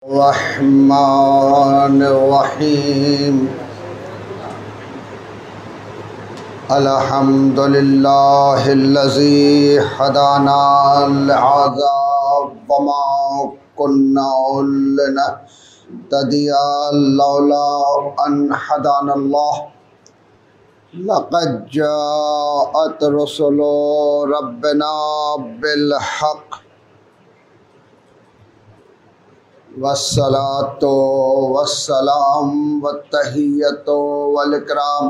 الرحمن الرحيم الحمد لله الذي هدانا لهذا وما كنا لنهتدي لولا أن هدانا الله لقد جاءت رسل ربنا بالحق والصلاة والسلام والتحية والإكرام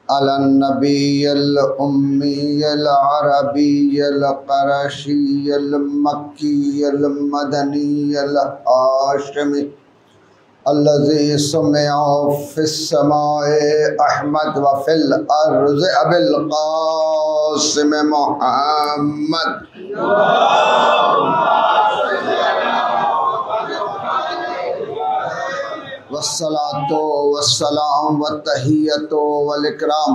على النبي الأمي العربي القرشي المكي المدني الهاشمي الذي سمع في السماء أحمد وفي الأرض أبي القاسم محمد والصلاة والسلام والتحية والإكرام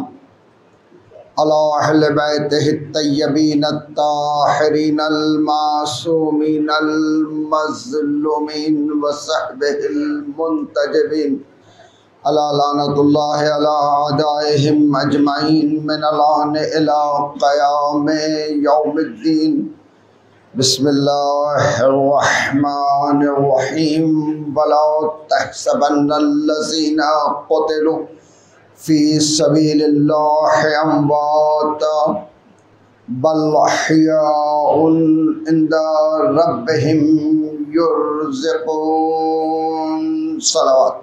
على أهل بيته الطيبين الطاهرين المعصومين المظلومين وصحبه المنتجبين على لعنة الله على أعدائهم أجمعين من الآن إلى قيام يوم الدين. بسم الله الرحمن الرحيم ولا تحسبن الذين قتلوا في سبيل الله أمواتا بل أحياء عند ربهم يرزقون. صلوات.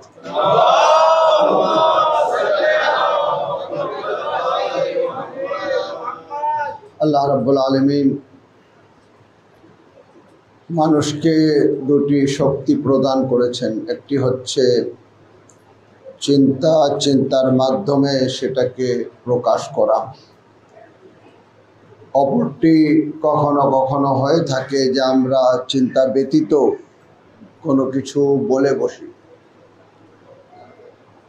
আল্লাহ রাব্বুল আলামিন মানুষকে দুটি শক্তি প্রদান করেছেন। একটি হচ্ছে চিন্তার মাধ্যমে সেটাকে প্রকাশ করা, অপরটি কখনো কখনো হয়ে থাকে যে আমরা চিন্তা ব্যতীত কোনো কিছু বলে বসি।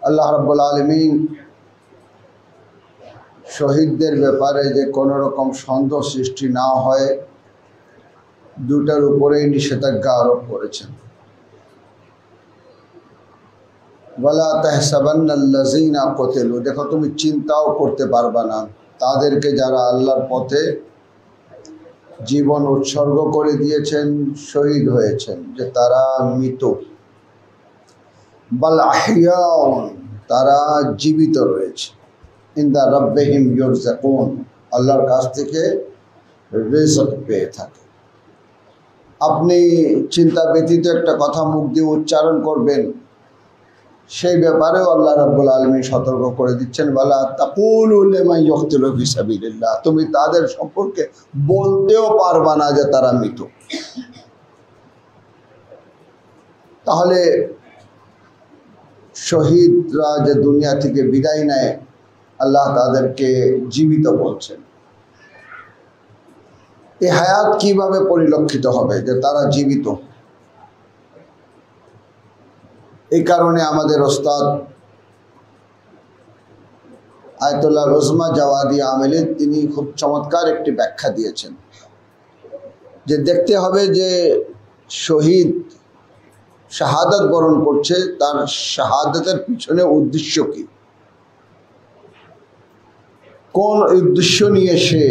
আল্লাহ রাব্বুল আলামিন শহীদদের ব্যাপারে যে কোনো রকম সন্দেহ সৃষ্টি না হয় দুটার উপরেই নিষেধাজ্ঞা আরোপ করেছেন। ওয়ালা তাহসাবান্নাল্লাযীনা কুতিলু, দেখো তুমি চিন্তাও করতে পারবা না তাদেরকে যারা আল্লাহর পথে জীবন উৎসর্গ করে দিয়েছেন, শহীদ হয়েছেন, যে তারা মৃত। বাল আহইয়াউন, তারা জীবিত রয়েছে। ইনদা রাব্বিহিম ইউরযাকুন, আল্লাহর কাছ থেকে রিজক পেয়ে থাকে। আপনি চিন্তা ব্যতীত একটা কথা মুখ দিয়ে উচ্চারণ করবেন, সেই ব্যাপারেও আল্লাহ রাব্বুল আলামিন সতর্ক করে দিচ্ছেন, ওয়ালা তাকুলু লিমান ইয়াকতুলু ফি সাবিলিল্লাহ, তুমি তাদের সম্পর্কে বলতেও পারবা না যে তারা মৃত। তাহলে শহীদরা যে দুনিয়া থেকে বিদায় নেয়, আল্লাহ তাদেরকে জীবিত বলছেন। এই হায়াত কিভাবে পরিলক্ষিত হবে যে তারা জীবিত? এই কারণে আমাদের ওস্তাদ আয়াতুল্লাহ রোজমা জাওয়াদি আমেলি তিনি খুব চমৎকার একটি ব্যাখ্যা দিয়েছেন যে দেখতে হবে যে শহীদ শাহাদাত বরণ করছে, তার শাহাদাতের পিছনে উদ্দেশ্য কি, কোন উদ্দেশ্য নিয়ে সে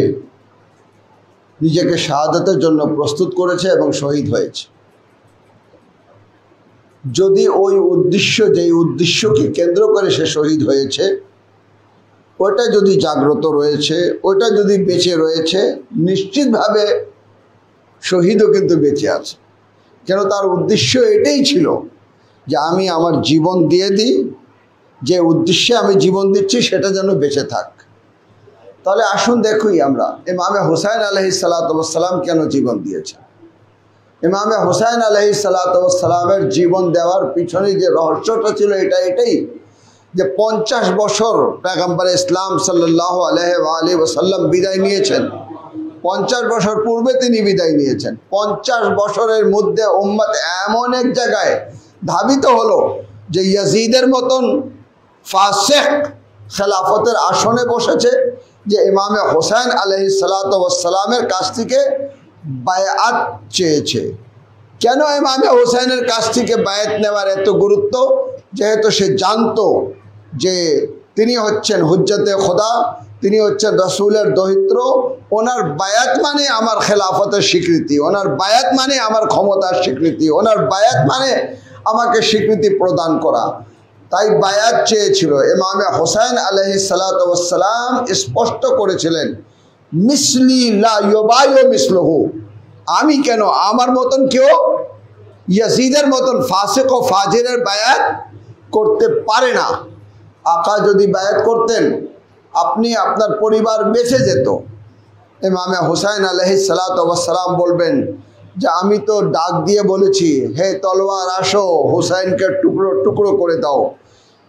নিজেকে শাহাদাতের জন্য প্রস্তুত করেছে এবং শহীদ হয়েছে। যদি ওই উদ্দেশ্য, যেই উদ্দেশ্যকে কেন্দ্র করে সে শহীদ হয়েছে, ওটা যদি জাগ্রত রয়েছে, ওটা যদি বেঁচে রয়েছে, নিশ্চিতভাবে শহীদও কিন্তু বেঁচে আছে। কেন? তার উদ্দেশ্য এটাই ছিল যে আমি আমার জীবন দিয়ে দিই, যে উদ্দেশ্যে আমি জীবন দিচ্ছি সেটা যেন বেঁচে থাক। তাহলে আসুন দেখুই আমরা ইমামে হুসাইন আলাইহিস সালাতু ওয়াস সালাম কেন জীবন দিয়েছেন। ইমামে হুসাইন আলাইহিস সালাতু ওয়াস সালামের জীবন দেওয়ার পিছনে যে রহস্যটা ছিল এটাই যে 50 বছর পয়গম্বর ইসলাম সাল্লাল্লাহু আলাইহি ওয়াসাল্লাম বিদায় নিয়েছেন। 50 বছর পূর্বে তিনি বিদায় নিয়েছেন। 50 বছরের মধ্যে উম্মত এমন এক জায়গায় ধাবিত হলো যে ইয়াজিদের মতন ফাসিক খেলাফতের আসনে বসেছে, যে ইমামে হোসেন আলাইহিস সালাতু ওয়াস সালামের কাছ থেকে বায়াত চেয়েছে। কেন ইমামে হুসাইনের কাছ থেকে বায়াত নেওয়ার এত গুরুত্ব? যেহেতু সে জানতো যে তিনি হচ্ছেন হুজ্জতে খোদা, তিনি হচ্ছেন রসুলের দহিত্র, ওনার বায়াত মানে আমার খেলাফতের স্বীকৃতি, ওনার বায়াত মানে আমার ক্ষমতার স্বীকৃতি, ওনার বায়াত মানে আমাকে স্বীকৃতি প্রদান করা। তাই বায়াত চেয়েছিল। ইমামে হুসাইন আলাইহিস সালাতু ওয়াস সালাম স্পষ্ট করেছিলেন, মিসলি লা ইউবায়ু মিসলুহু, আমি কেন, আমার মতন কেউ ইয়াজিদের মতন ফাসিক ও ফাজিরের বায়াত করতে পারে না। আকা যদি বায়াত করতেন আপনি আপনার পরিবার বেঁচে যেত। ইমামে হুসাইন আলাইহিস সালাতু ওয়াস সালাম বলবেন যে আমি তো ডাক দিয়ে বলেছি, হে তলোয়ার আসো, হুসাইনকে টুকরো টুকরো করে দাও।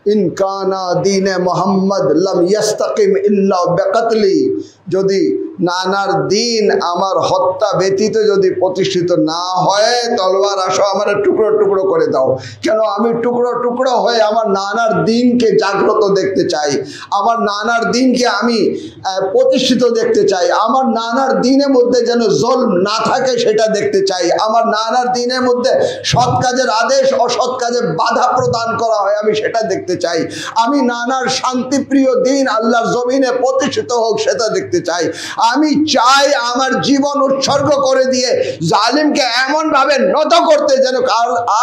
ইনকানা দীনে মোহাম্মদ লাম ইয়াস্তাকিম ইল্লা বিকতলি, যদি নানার দিন আমার হত্যা ব্যতীত যদি প্রতিষ্ঠিত না হয়, তলোয়ার আসো আমার টুকরো টুকরো করে দাও। কেন? আমি টুকরো টুকরো হয়ে আমার নানার দিনকে জাগ্রত দেখতে চাই, আমার নানার দিনকে আমি প্রতিষ্ঠিত দেখতে চাই, আমার নানার দিনের মধ্যে যেন জুলম না থাকে সেটা দেখতে চাই, আমার নানার দিনের মধ্যে সৎ কাজের আদেশ অসৎ কাজে বাধা প্রদান করা হয় আমি সেটা দেখতে চাই, আমি নানার শান্তিপ্রিয় দিন আল্লাহর জমিনে প্রতিষ্ঠিত হোক সেটা দেখতে চাই। আমি চাই আমার জীবন উৎসর্গ করে দিয়ে জালিমকে এমন ভাবে নত করতে যেন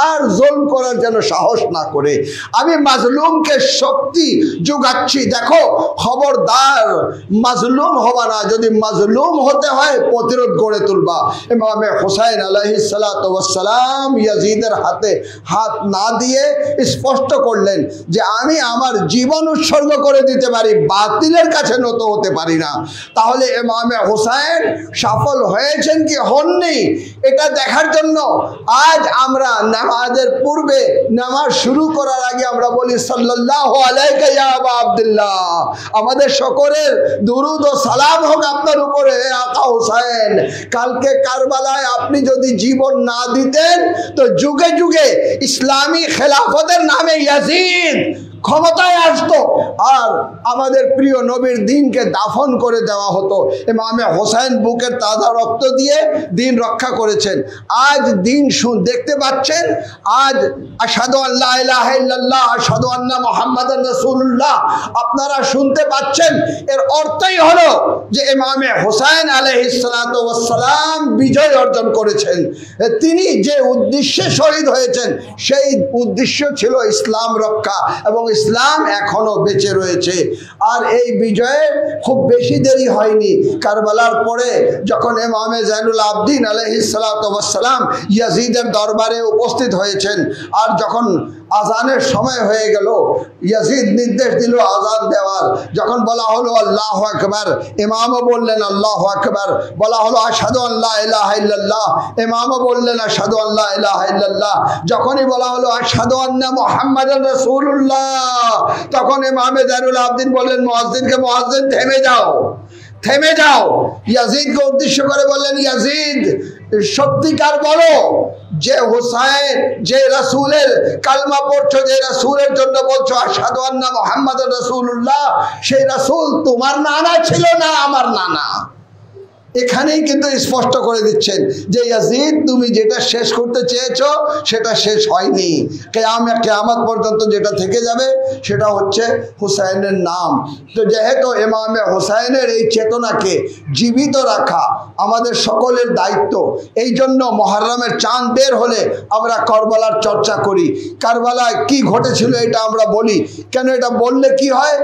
আর জুলম করার যেন সাহস না করে। আমি মাজলুমকে শক্তি যোগাচ্ছি, দেখো খবরদার মাজলুম হবা না, যদি মাজলুম হতে হয় প্রতিরোধ গড়ে তুলবা। ইমামে হুসাইন আলাইহিস সালাতু ওয়াস সালাম ইয়াজিদের হাতে হাত না দিয়ে স্পষ্ট করলেন যে আমি আমার জীবন উৎসর্গ করে দিতে পারি, বাতিলের কাছে নত হতে পারি না। তাহলে ইমামে হুসাইন সফল হয়েছেন কি হননি এটা দেখার জন্য আজ আমরা নামাজের পূর্বে, নামাজ শুরু করার আগে আমরা বলি সাল্লাল্লাহু আলাইকা ইয়া আবা আব্দুল্লাহ, আমাদের সকলের দুরুদ ও সালাম হোক আপনার উপরে আকা হুসাইন। কালকে কারবালায় আপনি যদি জীবন না দিতেন তো যুগে যুগে ইসলামী খেলাফতের নামে ইয়াজিদ ক্ষমতায় আসতো আর আমাদের প্রিয় নবীর দিনকে দাফন করে দেওয়া হতো। ইমামে হুসাইন বুকের তাজা রক্ত দিয়ে দিন রক্ষা করেছেন। আজ দিন দেখতে পাচ্ছেন, আজ আশহাদু আল্লা ইলাহা ইল্লাল্লাহ আশহাদু আন্না মুহাম্মাদান রাসূলুল্লাহ আপনারা শুনতে পাচ্ছেন। এর অর্থই হলো যে ইমামে হুসাইন আলাইহিস সালাতু ওয়াস সালাম বিজয় অর্জন করেছেন। তিনি যে উদ্দেশ্যে শহীদ হয়েছেন সেই উদ্দেশ্য ছিল ইসলাম রক্ষা, এবং ইসলাম এখনো বেঁচে রয়েছে। আর এই বিজয়ে খুব বেশি দেরি হয়নি। কারবালার পরে যখন ইমামে জাইনুল আবদিন আলাইহিস সালাতু ওয়াস সালাম ইয়াজিদের দরবারে উপস্থিত হয়েছেন, আর যখন আজানের সময় হয়ে গেল, ইয়াজিদ নির্দেশ দিল আজান দেওয়ার। যখন বলা হলো আল্লাহু আকবার, ইমামও বললেন আল্লাহু আকবার। বলা হলো আশহাদু আল্লা ইলাহা ইল্লাল্লাহ, ইমামও বললেন আশহাদু আল্লা ইলাহা ইল্লাল্লাহ। যখনই বলা হলো আশহাদু আন্না মুহাম্মাদান রাসূলুল্লাহ, তখন ইমামে জাইনুল আবদিন বললেন মুয়াজ্জিনকে, মুয়াজ্জিন থেমে যাও, থেমে যাও। ইয়াজিদকে উদ্দেশ্য করে বললেন, ইয়াজিদ সত্যিকার বলো যে হুসাইন, যে রাসূলের কালমা পড়ছো, যে রাসূলের জন্য বলছো আশহাদু আন্না মুহাম্মাদান রাসূলুল্লাহ, সেই রাসূল তোমার নানা ছিল না আমার নানা। এখানেই কিন্তু স্পষ্ট করে দিচ্ছেন যে ইয়াজিদ তুমি যেটা শেষ করতে চেয়েছো সেটা শেষ হয়নি। কিয়ামত পর্যন্ত যেটা থেকে যাবে সেটা হচ্ছে হুসাইনের নাম। তো যেহেতু ইমামে হুসাইনের এই চেতনাকে জীবিত রাখা আমাদের সকলের দায়িত্ব, এই জন্য মুহররমের চাঁদ বের হলে আমরা কারবালার চর্চা করি। কারবালায় কি ঘটেছিল এটা আমরা বলি। কেন? এটা বললে কি হয়?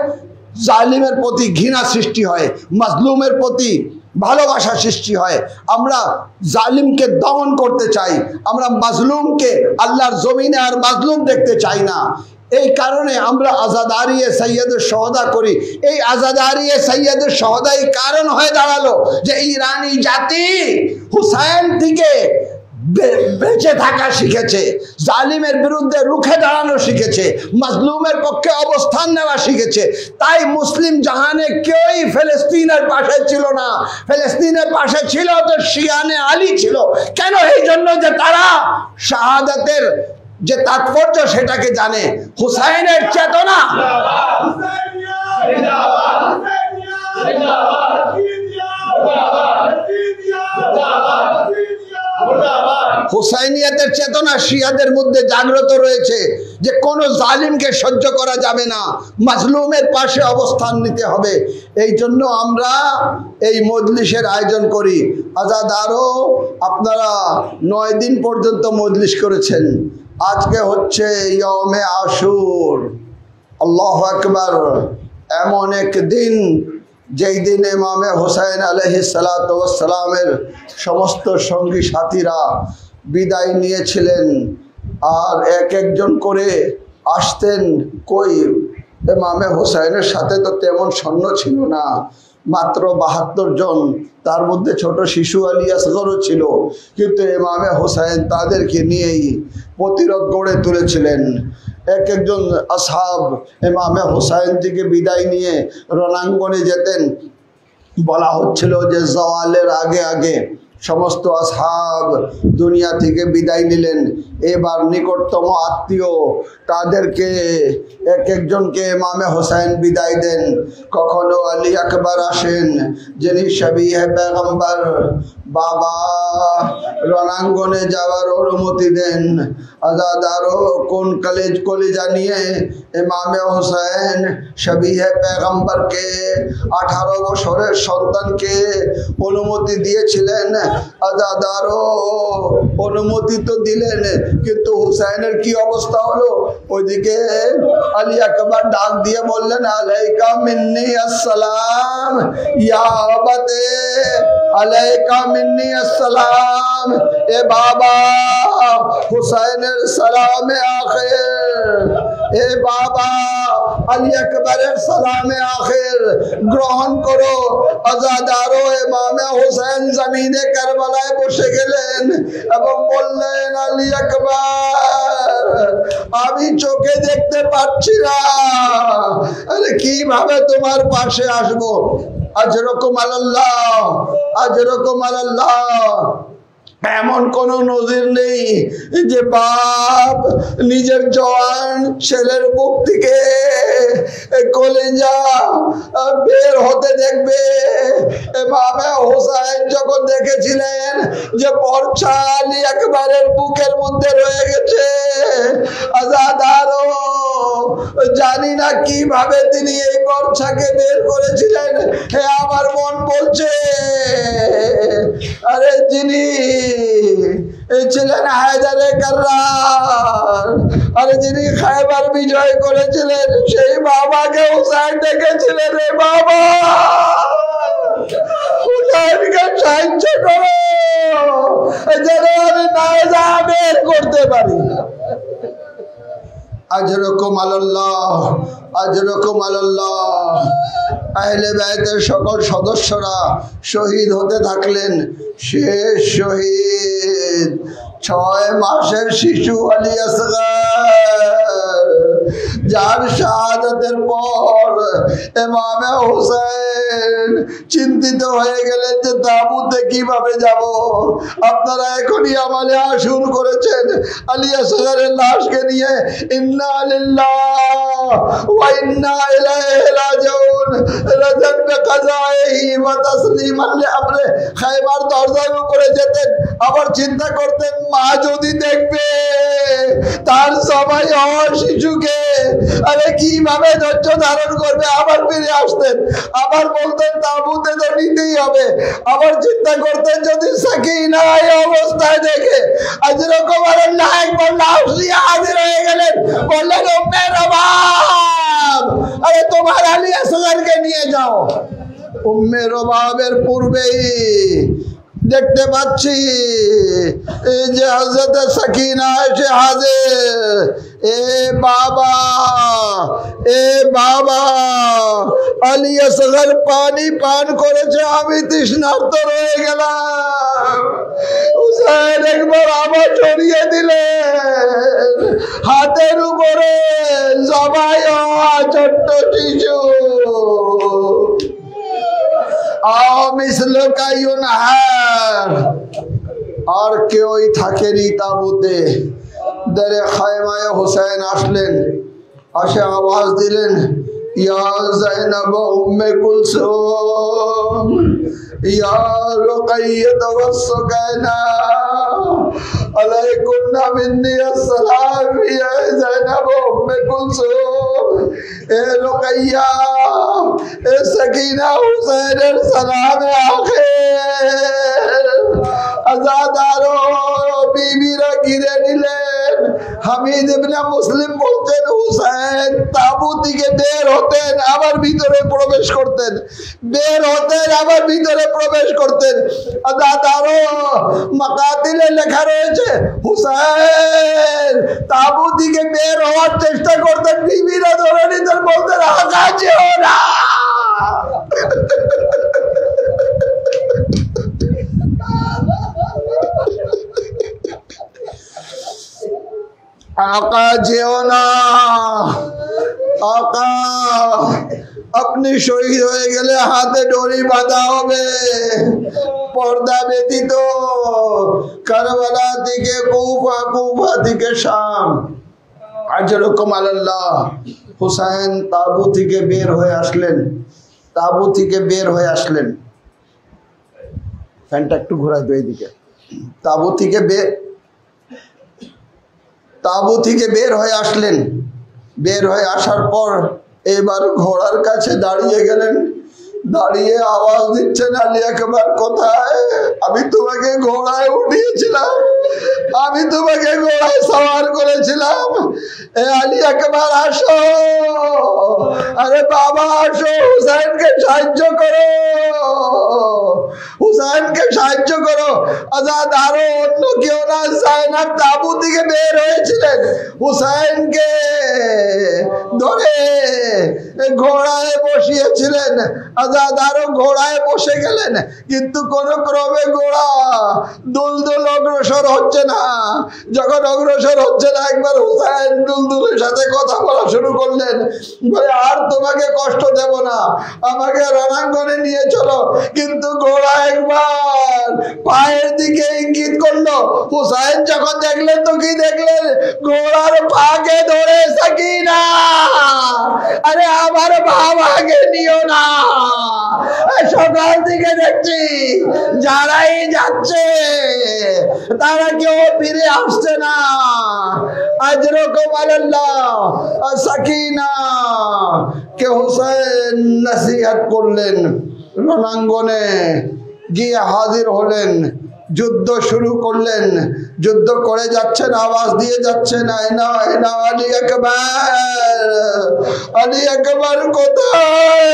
জালিমের প্রতি ঘৃণা সৃষ্টি হয়, মাজলুমের প্রতি ভালোবাসা সৃষ্টি হয়। আমরা জালিমকে দমন করতে চাই, আমরা মাজলুমকে আল্লাহর জমিনে আর মাজলুম দেখতে চাই না। এই কারণে আমরা আজাদারিয়ে সৈয়দের সহদা করি। এই আজাদারিয়ে সৈয়দের সহদাই কারণ হয়ে দাঁড়ালো যে ইরানি জাতি হুসাইন থেকে বেঁচে থাকা শিখেছে, জালিমের বিরুদ্ধে রুখে দাঁড়ানো শিখেছে, মাজলুমের পক্ষে অবস্থান নেওয়া শিখেছে। তাই মুসলিম জাহানে কেউই ফিলিস্তিনের পাশে ছিল না। ফিলিস্তিনের পাশে ছিল তো শিয়ানে আলী ছিল। কেন? এই জন্য যে তারা শাহাদাতের যে তাৎপর্য সেটাকে জানে। হুসাইনের চেতনা হুসাইনিয়াতের চেতনা শিয়াদের মধ্যে জাগ্রত রয়েছে যে কোনো জালিমকে সহ্য করা যাবে না, মাজলুমের পাশে অবস্থান নিতে হবে। এই জন্য আমরা এই মজলিসের আয়োজন করি। আজাদারও আপনারা 9 দিন পর্যন্ত মজলিস করেছেন, আজকে হচ্ছে ইয়মে আশুর। আল্লাহু আকবার। এমন এক দিন যেই দিন ইমামে হুসাইন আলাইহিস সালাতু ওয়াস সালামের সমস্ত সঙ্গী সাথীরা বিদায় নিয়েছিলেন, আর এক একজন করে আসতেন। কই ইমামে হুসাইনের সাথে তো তেমন সৈন্য ছিল না, মাত্র 72 জন, তার মধ্যে ছোট শিশু আলী আসগরও ছিল, কিন্তু ইমামে হুসাইন তাদেরকে নিয়েই প্রতিরোধ গড়ে তুলেছিলেন। এক একজন আসহাব ইমামে হুসাইন থেকে বিদায় নিয়ে রণাঙ্গনে যেতেন। বলা হচ্ছিল যে জওয়ালের আগে আগে সমস্ত আসহাব দুনিয়া থেকে বিদায় নিলেন। এবার নিকটতম আত্মীয় তাদেরকে এক একজনকে ইমামে হুসাইন বিদায় দেন। কখনো আলী আকবর আসেন, যিনি শাবিহে পেগম্বর, বাবা রণাঙ্গনে যাওয়ার অনুমতি দেন। আজাদারও কোন কলিজা নিয়ে ইমামে হুসাইন শাবিহে পেগম্বরকে 18 বছরের সন্তানকে অনুমতি দিয়েছিলেন। আজাদারও অনুমতি তো দিলেন, কিন্তু হুসাইনের কি অবস্থা হলো? ওইদিকে আলী আকবর ডাক দিয়ে বললেন, আলাইকা মিন্নি আসসালাম ইয়া আবাতে, আলাইকা মিন্নি আসসালাম। এ বাবা, হুসাইনের সালামে আখির, এ বাবা আলী আকবরের সালামে আখির গ্রহণ করো। আজাদারও ইমামে হুসাইন জমিনে কারবালায় বসে গেলেন এবং বললেন, আলী আকবর, আমি চোখে দেখতে পাচ্ছি না, আরে কিভাবে তোমার পাশে আসবো? আজরকুম আলাল্লাহ, আজরকুম আলাল্লাহ। এমন কোন নজির নেই যে বাপ নিজের জওয়ান ছেলের বুক থেকে কলিজা বের হতে দেখবে। ইমামে হুসাইন যখন দেখেছিলেন যে পরছা আলী আকবরের বুকের মধ্যে রয়ে গেছে, আজাদারও জানি না কিভাবে তিনি এই পরছাকে বের করেছিলেন। হে আমার মন বলছে, আরে যিনি ছিলেন হায়দারে কাররার, আরে যিনি খায়বার বিজয় করেছিলেন, সেই বাবাকে হুসাইন ডেকেছিলেন, রে বাবা হুসাইনকে সাহায্য করো যেন আমি নায়েজা বের করতে পারি। আজরকুম আলাল্লাহ, আজরকুম আলাল্লাহ। আহলে বাইতের সকল সদস্যরা শহীদ হতে থাকলেন। শেষ শহীদ 6 মাসের শিশু আলী আসগর, যার শাহাদাতের পর ইমামে হুসাইন চিন্তিত হয়ে গেলেন যে তাবুতে কিভাবে যাব। আপনারা এখনই আমালে আশুর করেছেন আলী আসগরের লাশকে নিয়ে। ইন্না লিল্লাহি ওয়া ইন্না ইলাইহি রাজিউন। রাজান বিকাযাইহি ওয়া তাসলিমান লিআমরি। খায়বার দরজার উপরে যেতেন, আবার চিন্তা করতেন মা যদি দেখবে তার সবাই শিশুকে, আরে কিভাবে ধৈর্য ধারণ করবে। আবার ফিরে আসতেন, আবার বলতেন তাবুতে তো নিতেই হবে। আবার চিন্তা করতেন যদি সাকিনা এই অবস্থায় দেখে। আজরকুম আলাল্লাহ একবার লাশ নিয়ে হাজির হয়ে গেলেন, বললেন, উম্মে রবাব, আরে তোমার আলী আসগরকে নিয়ে যাও। উম্মে রবাবের পূর্বেই দেখতে পাচ্ছি এই যে হযরত সাকিনা এসে হাজির। এ বাবা, এ বাবা, আলী আসগর পানি পান করেছে, আমি তৃষ্ণার্ত রয়ে গেলাম। হুসাইন একবার আবার ছড়িয়ে দিলেন, হাতের উপরে জবাই হওয়া ছোট্ট শিশু। আর কেউই থাকেনি তাবুতে। দারে খায়মায়ে হুসাইন আসলেন, আসে আওয়াজ দিলেন, या ज़ैनब उम्मे कुलसूम या रुक़य्यत वस्सुकैना अलैकुन्ना मिन्नी अस्सलाम या ज़ैनब उम्मे कुलसूम ए रुक़य्या ए सकीना हुसैन सलाम आखिर আজাদারো বিবিরা ঘিরে নিলেন। হামিদ ইবনে মুসলিম বলতেন হুসাইন তাঁবু থেকে বের হতেন আবার ভিতরে প্রবেশ করতেন, বের হতেন আবার ভিতরে প্রবেশ করতেন। আজাদারো মাকাতিলে লেখা রয়েছে হুসাইন তাঁবু থেকে বের হওয়ার চেষ্টা করতেন, বিবিরা ধরে নিতেন, বলতেন আগা যেও না। आका जेओ ना, आका अपनी शहीद हो गए हाथे डोरी बांधा होबे पर्दा व्यतीत करबला থেকে কুফা, কুফা থেকে শাম। আজরকুম আল্লাহ হুসাইন তাবু থেকে বের হয়ে আসলেন, তাবু থেকে বের হয়ে আসলেন। ফ্যানটা একটু ঘোরাই দাও এইদিকে। তাবু থেকে বের হয়ে আসলেন। বের হয়ে আসার পর এবার ঘোড়ার কাছে দাঁড়িয়ে গেলেন। দাঁড়িয়ে আওয়াজ দিচ্ছেন আলী আকবর কোথায়? আমি তোমাকে ঘোড়ায় উঠিয়েছিলাম, আমি তোমাকে ঘোড়ায় সওয়ার করেছিলাম। এ আলী আকবর আসো, আরে বাবা আসো, হুসাইনকে সাহায্য করো, হুসাইনকে সাহায্য করো। আজাদ আরো অন্য কেউ না, জায়নাব তাঁবু থেকে বের হয়েছিলেন, হুসাইনকে ধরে ঘোড়ায় বসিয়েছিলেন। আজাদ আরো ঘোড়ায় বসে গেলেন, কিন্তু কোন ক্রমে ঘোড়া দুলদুল অগ্রসর হচ্ছে না। যখন অগ্রসর হচ্ছে না, একবার হুসাইন দুলদুলের সাথে কথা বলা শুরু করলেন, বলে আর তোমাকে কষ্ট দেব না, আমাকে রণাঙ্গনে নিয়ে চলো। কিন্তু ঘোড়া একবার পায়ের দিকে ইঙ্গিত করলো। হুসাইন যখন দেখলেন তো কি দেখলেন? ঘোড়ার পাকে ধরে সাকিনা, আরে আমার বাবাকে নিও না। সকাল থেকে দেখছি যারাই যাচ্ছে তারা কেউ ফিরে আসছে না। আজরকুম আল্লাহ সাকিনা কে হুসাইন নসিহত করলেন। রণাঙ্গনে গিয়ে হাজির হলেন, যুদ্ধ শুরু করলেন। যুদ্ধ করে যাচ্ছেন, আওয়াজ দিয়ে যাচ্ছেন আয়না আয়না আলী আকবর, আলী আকবর কোথায়?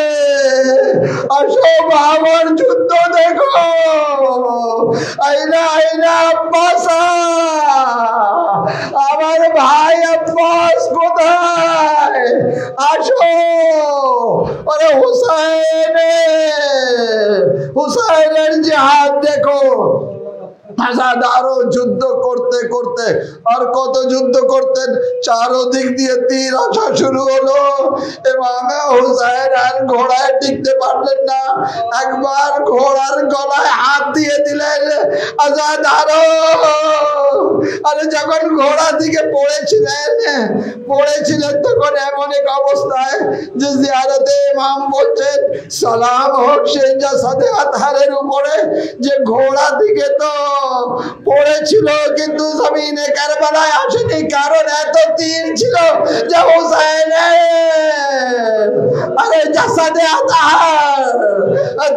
আসো বাবার যুদ্ধ দেখো। আয়না আয়না আব্বাস, আমার ভাই আব্বাস কোথায়? আসো। আরে হুসাইনের জিহাদ দেখো। আরো যুদ্ধ করতে করতে আর কত যুদ্ধ করতেন, চারদিক দিয়ে তীর আসা শুরু হলো। ইমামে হুসাইন আর ঘোড়ায় টিকতে পারলেন না, একবার ঘোড়ার গলায় হাত দিয়ে দিলেন। আজাদ আরো আরে যখন ঘোড়া থেকে পড়েছিলেন তখন এমন এক অবস্থায় যে জিয়ারতে ইমাম বলছেন সালাম হোক সেই জাসাদে আতহারের উপরে, যে ঘোড়া থেকে তো পড়েছিল কিন্তু জমিনে কারবালায় আসেনি, কারণ এত তীর ছিল যে হুসাইনের আরে জাসাদে আতহার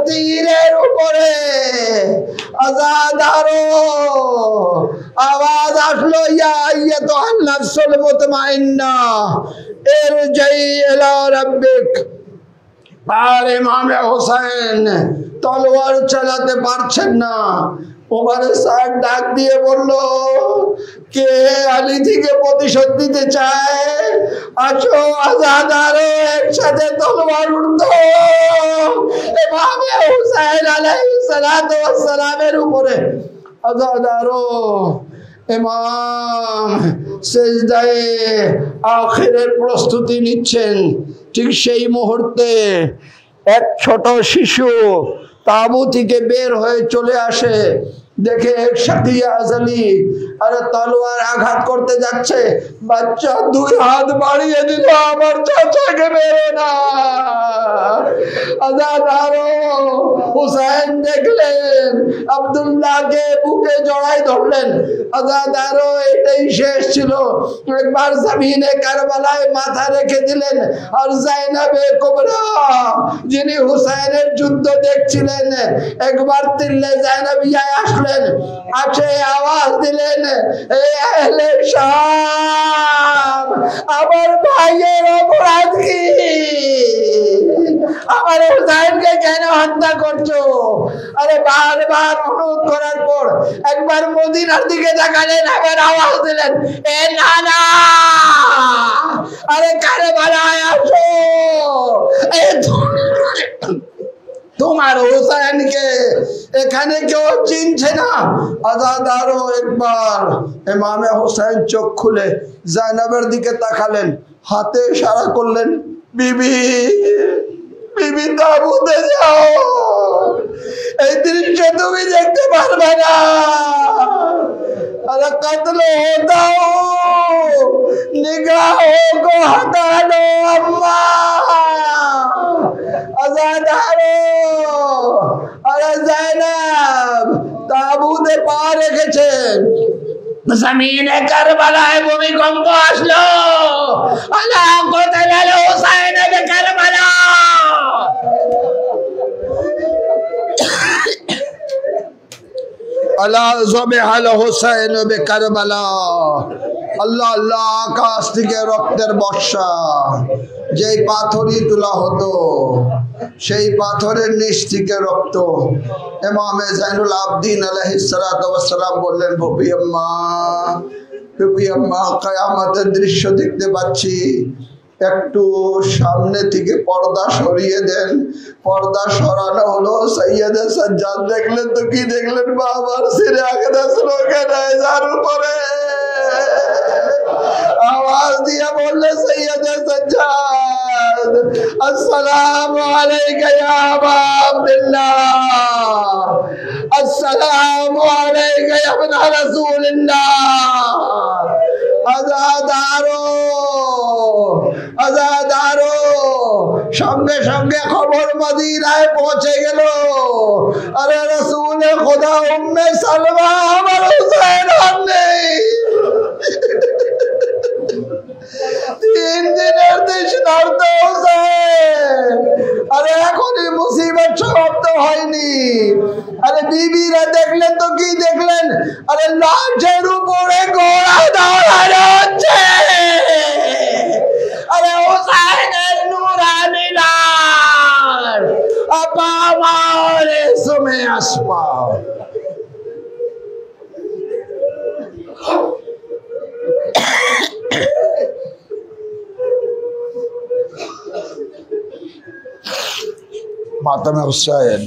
তীরের উপরে। আজাদ আরো আওয়াজ আসলো, ইয়া আইয়াতুহান নাফসুল মুতমাইন্না ইরজি ইলা রাব্বিক। আর ইমামে হুসাইন তলোয়ার চালাতে পারছেন না। ওখানে স্যার ডাক দিয়ে বলল, কে আলী থেকে প্রতিশোধ দিতে চায়? আসো আজাদ আরো একসাথে তলোয়ার উঠতো ইমামে হুসাইন আলাইহিস সালাতু ওয়াস সালামের উপরে। আজাদ আরো ইমাম সিজদায়ে আখিরের প্রস্তুতি নিচ্ছেন। ঠিক সেই মুহূর্তে এক ছোট শিশু তাঁবু থেকে বের হয়ে চলে আসে। দেখে শাকিয়া আজলি আরে তলোয়ার আঘাত করতে যাচ্ছে, বাচ্চা দুই হাত বাড়িয়ে দিল, আমার চাচাকে মেরো না। আজাদারো হুসাইন দেখলেন, আব্দুল্লাহকে বুকে জড়াই ধরলেন। আজাদারো এটাই শেষ ছিল, একবার জমিনে কারবালায় মাথা রেখে দিলেন। আর জাইনাবে কুবরা যিনি হুসাইনের যুদ্ধ দেখছিলেন, একবার তিল্লে জাইনাবিয়ায় আসলেন, আছে আওয়াজ দিলেন, এই আহলে শাম, আমার ভাইয়ের অপরাধ কি? আমার হুসাইনকে কেন হত্যা করছো? আরে বারবার অনুরোধ করার পর একবার মদিনার দিকে তাকালেন, আবার আওয়াজ দিলেন, এ নানা, আরে কারবালায় আসো, তোমার হুসাইনকে এখানে কেউ চিনছে না। আজাদারও একবার ইমামে হুসাইন চোখ খুলে জাইনাবের দিকে তাকালেন, হাতে ইশারা করলেন, বিবি বিবি তাবুতে যাও, এই দৃশ্য তুমি দেখতে পারবে না। अरे कत्ल होता हो, निगाहों को हटा लो अम्मा, आजादारो। अरे ज़ैनब ताबूते पा রেখেছেন, জমিনে কারবালায় ভূমিকম্প আসলো, আল্লাহ কতল হুসাইন বে কারবালা। আল্লাহ যবেহাল হুসাইন বে কারবালা। আল্লাহ আল্লাহ, আকাশ থেকে রক্তের বর্ষা, যেই পাথরই তোলা হতো সেই পাথরের নিচ থেকে রক্ত। ইমামে জাইনুল আবদিন আলাইহিস সালাতু ওয়াস সালাম বললেন, ফুপি আম্মা, কিয়ামতের দৃশ্য দেখতে পাচ্ছি, একটু সামনে থেকে পর্দা সরিয়ে দেন। পর্দা সরানো হলো, সৈয়দে সাজ্জাদ দেখলেন তো কি দেখলেন, বাবার সিরে আগে শ্লোকের উপরে আওয়াজ দিয়ে বললে, সৈয়দে সাজ্জাদ, আসসালামু আলাইকা ইয়া আবা আব্দুল্লাহ, আসসালামু আলাইকা ইয়া ইবনা রাসূলিল্লাহ। আজাদারো সঙ্গে সঙ্গে খবর মদিনায় পৌঁছে গেল। আরে রাসূল খোদা উম্মে সালমা আমার হুসাইন নেই, 3 দিনের তৃষ্ণার্ত হুসাইন। আরে এখনই মুসিবত সমাপ্ত হয়নি। আরে বিবিরা দেখলেন তো কি দেখলেন, আরে লাশের উপরে ঘোড়া দৌড়ানো হচ্ছে। আরে হুসাইনের নুরানি লাশ আপামারে সুমে আসপা। मातम हुसैन।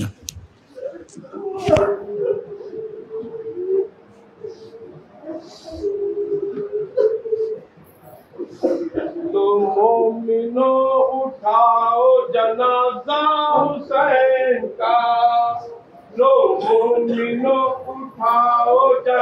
तो मोमिनो उठाओ जनाजा हुसैन का, लो मोमिनो उठाओ जनाजा।